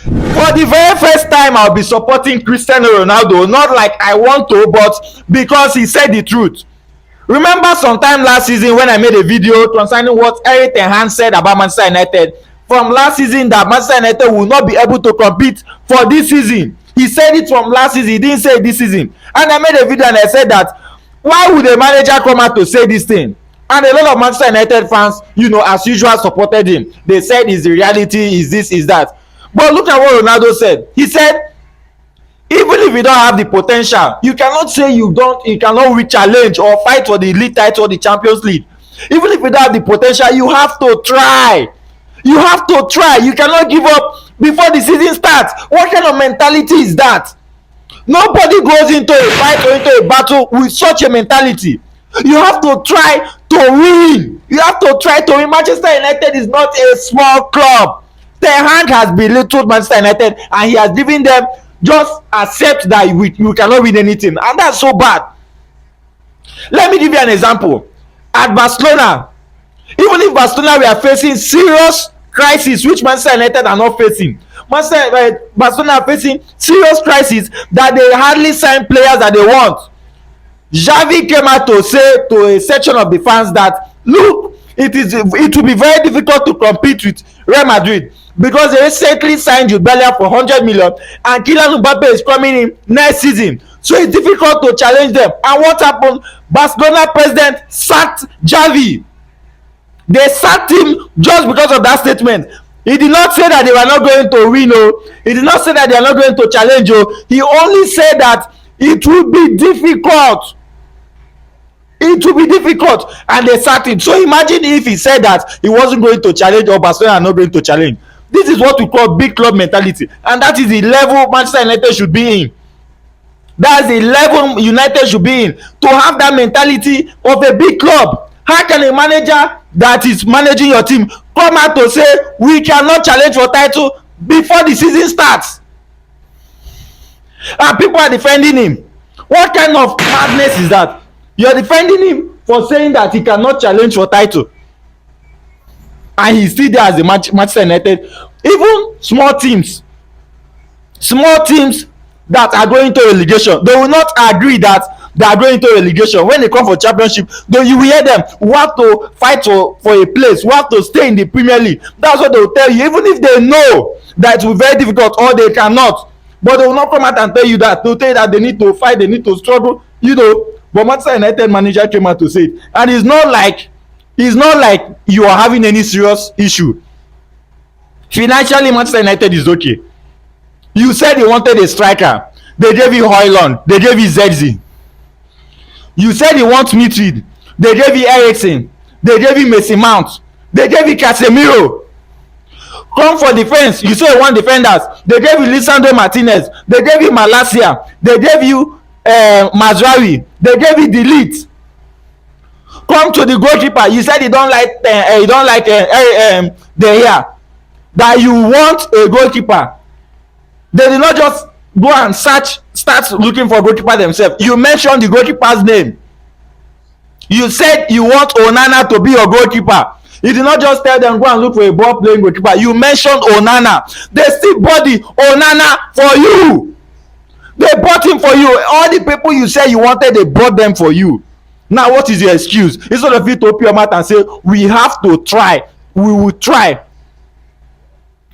For the very first time, I'll be supporting Cristiano Ronaldo, not like I want to, but because he said the truth. Remember sometime last season when I made a video concerning what Erik Tenhag said about Manchester United from last season, that Manchester United will not be able to compete for this season. He said it from last season, he didn't say it this season. And I made a video and I said that why would a manager come out to say this thing? And a lot of Manchester United fans, as usual, supported him. They said is the reality, is this, is that. But look at what Ronaldo said. He said, even if you don't have the potential, you cannot say you cannot re-challenge or fight for the league title or the Champions League. Even if you don't have the potential, you have to try. You have to try. You cannot give up before the season starts. What kind of mentality is that? Nobody goes into a fight or into a battle with such a mentality. You have to try to win. You have to try to win. Manchester United is not a small club. Ten Hag has belittled Manchester United and he has given them just accept that you cannot win anything, and that's so bad. Let me give you an example. At Barcelona, even if Barcelona were facing serious crisis which Manchester United are not facing, Barcelona are facing serious crisis that they hardly sign players that they want. Xavi came out to say to a section of the fans that look, it will be very difficult to compete with Real Madrid because they recently signed Jude Bellingham for 100 million and Kylian Mbappe is coming in next season, so it's difficult to challenge them. And what happened? Barcelona president sacked Xavi. They sacked him just because of that statement. He did not say that they were not going to win. He did not say that they are not going to challenge. He only said that it will be difficult. It will be difficult, and they sacked him. So imagine if he said that he wasn't going to challenge or Barcelona are not going to challenge. This is what we call big club mentality, and that is the level Manchester United should be in. That's the level United should be in, to have that mentality of a big club. How can a manager that is managing your team come out to say we cannot challenge for title before the season starts? And people are defending him. What kind of madness is that? You are defending him for saying that he cannot challenge for title, and he's still there as a Manchester United. Even small teams that are going to relegation, they will not agree that they are going to relegation. When they come for championship, though, you will hear them, we have to fight for a place, we have to stay in the Premier League. That's what they will tell you, even if they know that it will be very difficult or they cannot. But they will not come out and tell you that. They will tell you that they need to fight, they need to struggle, But Manchester United manager came out to say it, and it's not like you are having any serious issue. Financially, Manchester United is okay. You said you wanted a striker, they gave you Højlund, they gave you Zexi. You said you want midfield, they gave you Eriksen, they gave you Mason Mount, they gave you Casemiro. Come for defense, you say you want defenders, they gave you Lisandro Martinez, they gave you Malacia, they gave you Mazraoui, they gave you Delete. Come to the goalkeeper, you said you don't like De Gea, that you want a goalkeeper. They did not just go and start looking for goalkeeper themselves. You mentioned the goalkeeper's name. You said you want Onana to be your goalkeeper. You did not just tell them go and look for a ball playing goalkeeper. You mentioned Onana. They still bought the Onana for you. They bought him for you. All the people you said you wanted, they bought them for you. Now what is your excuse? Instead of you to open your mouth and say we have to try, we will try.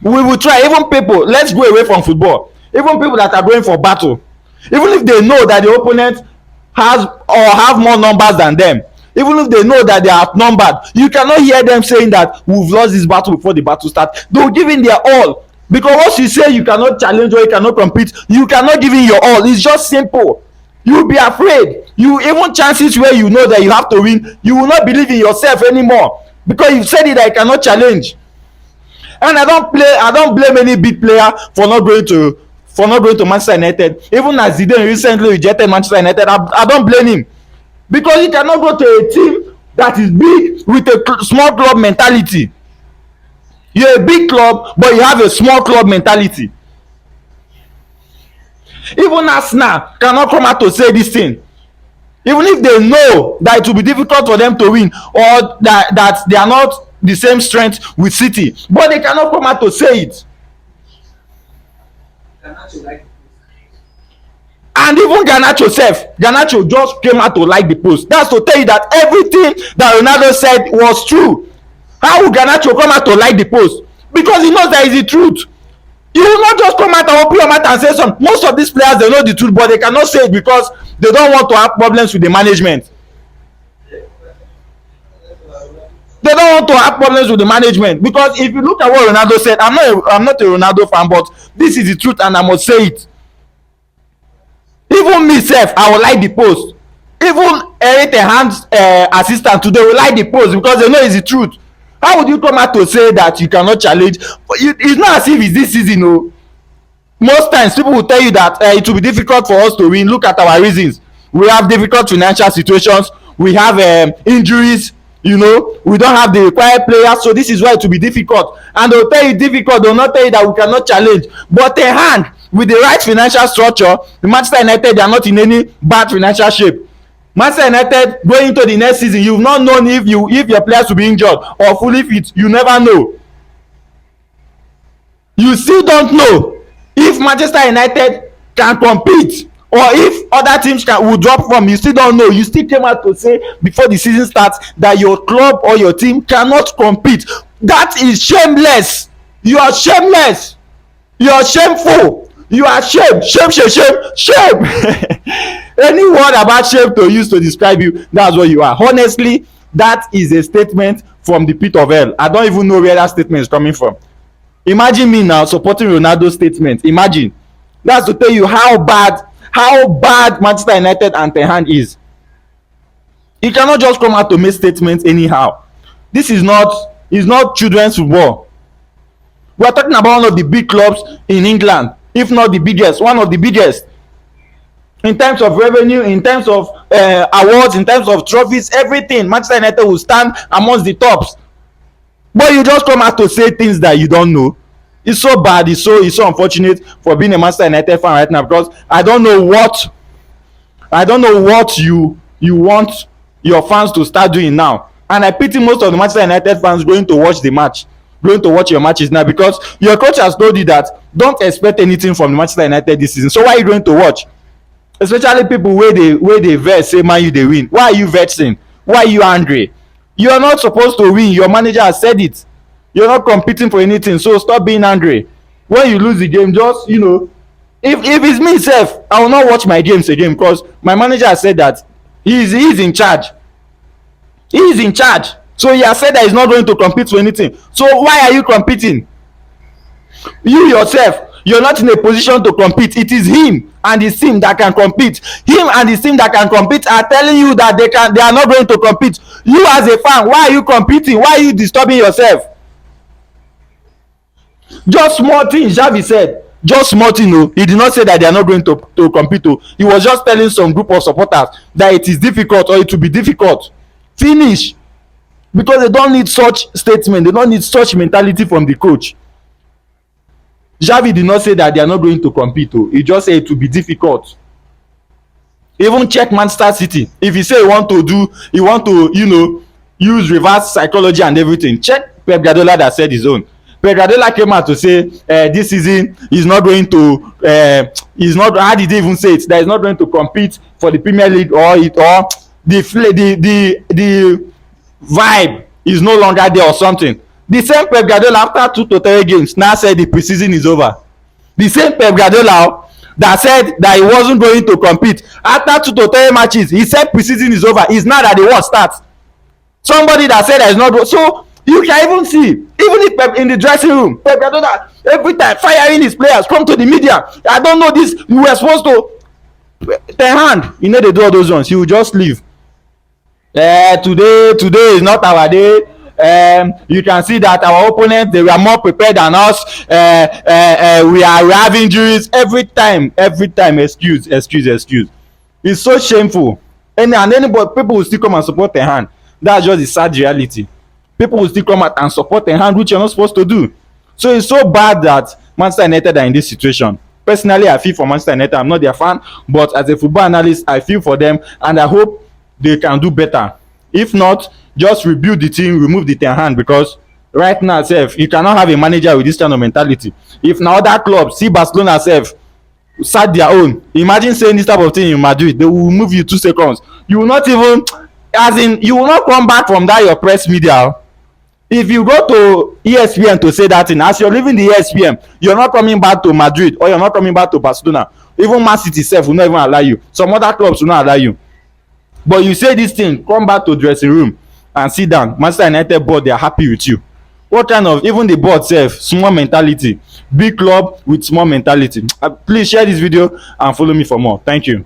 We will try. Even people, let's go away from football. Even people that are going for battle, even if they know that the opponent has or have more numbers than them, even if they know that they are outnumbered, you cannot hear them saying that we've lost this battle before the battle starts. They will give in their all, because once you say you cannot challenge or you cannot compete, you cannot give in your all. It's just simple. You will be afraid. You even chances where you know that you have to win, you will not believe in yourself anymore, because you said it that you cannot challenge. And I don't blame any big player for not going to Manchester United. Even as Zidane recently rejected Manchester United, I don't blame him, because he cannot go to a team that is big with a small club mentality. You're a big club, but you have a small club mentality. Even Arsenal cannot come out to say this thing, even if they know that it will be difficult for them to win, or that they are not the same strength with City, but they cannot come out to say it. And even Garnacho just came out to like the post. That's to tell you that everything that Ronaldo said was true. How would Garnacho come out to like the post? Because he knows that is the truth. You will not just come out and open your mouth and say something. Most of these players, they know the truth, but they cannot say it because they don't want to have problems with the management. They don't want to have problems with the management, because if you look at what Ronaldo said, I'm not a Ronaldo fan, but this is the truth and I must say it. Even me sef, I will like the post. Even Erik Tenhag's assistant today will like the post because they know it's the truth. How would you come out to say that you cannot challenge? It's not as if it's this season. Oh, most times people will tell you that it will be difficult for us to win. Look at our reasons. We have difficult financial situations. We have injuries. You know, we don't have the required players, so this is why it will be difficult. And they'll tell you difficult. They'll not tell you that we cannot challenge. But a hand with the right financial structure, the Manchester United, they are not in any bad financial shape. Manchester United going into the next season, you've not known if your players will be injured or fully fit. You never know. You still don't know if Manchester United can compete, or if other teams will drop from. You still don't know. You still came out to say before the season starts that your club or your team cannot compete. That is shameless. You are shameless. You are shameful. You are shame. Any word about shame to use to describe you, that's what you are. Honestly, that is a statement from the pit of hell. I don't even know where that statement is coming from. Imagine me now supporting Ronaldo's statement. Imagine. That's to tell you how bad Manchester United and Tenhag is. You cannot just come out to make statements anyhow. This is not children's football. We are talking about one of the big clubs in England, if not the biggest, one of the biggest. In terms of revenue, in terms of awards, in terms of trophies, everything, Manchester United will stand amongst the tops. But you just come out to say things that you don't know. It's so bad. It's so unfortunate for being a Manchester United fan right now, because I don't know what you want your fans to start doing now. And I pity most of the Manchester United fans going to watch your matches now, because your coach has told you that don't expect anything from the Manchester United this season. So why are you going to watch? Especially people where they vex say Man U dey win. Why are you vexing? Why are you angry? You are not supposed to win. Your manager has said it. You're not competing for anything, so stop being angry. When you lose the game, just, you know, if it's me sef, I will not watch my games again, because my manager has said that he's in charge. He is in charge. So he has said that he's not going to compete for anything. So why are you competing? You yourself, you're not in a position to compete. It is him and his team that can compete. Him and his team that can compete are telling you that they are not going to compete. You as a fan, why are you competing? Why are you disturbing yourself? Just small thing Xavi said. Just small thing. No, he did not say that they are not going to compete. He was just telling some group of supporters that it is difficult, or it will be difficult. Finish. Because they don't need such statement. They don't need such mentality from the coach. Xavi did not say that they are not going to compete. He just said it will be difficult. Even check Manchester City. If he say he want to, you know, use reverse psychology and everything, check Pep Guardiola that said his own. Pep Guardiola came out to say this season he's not going to, how did he even say it? That he's not going to compete for the Premier League, or the vibe is no longer there or something. The same Pep Guardiola, after 2 to 3 games, now said the preseason is over. The same Pep Guardiola that said that he wasn't going to compete, after 2 to 3 matches, he said preseason is over. It's now that the war starts. Somebody that said that is not. So you can even see, even if Pep in the dressing room, Pep Guardiola every time firing his players, come to the media. I don't know this. You were supposed to. Tenhag, you know they do all those ones. He will just leave. Today is not our day. You can see that our opponents, they were more prepared than us. We have injuries every time. Excuse. It's so shameful. And anybody, people will still come and support Tenhag. That's just the sad reality. People will still come out and support Tenhag, which you're not supposed to do. So it's so bad that Manchester United are in this situation. Personally, I feel for Manchester United. I'm not their fan, but as a football analyst, I feel for them, and I hope they can do better. If not, just rebuild the team, remove the Tenhag, because right now sef you cannot have a manager with this kind of mentality. If na other clubs, see Barcelona sef sack their own. Imagine saying this type of thing in Madrid, they will move you 2 seconds. You will not even, as in you will not come back from that your press media. If you go to ESPN to say that thing, as you're leaving the ESPN, you're not coming back to Madrid or you're not coming back to Barcelona. Even Man City sef will not even allow you. Some other clubs will not allow you. But you say this thing, come back to dressing room and sit down. Manchester United board, they are happy with you. What kind of, even the board sef, small mentality. Big club with small mentality. Please share this video and follow me for more. Thank you.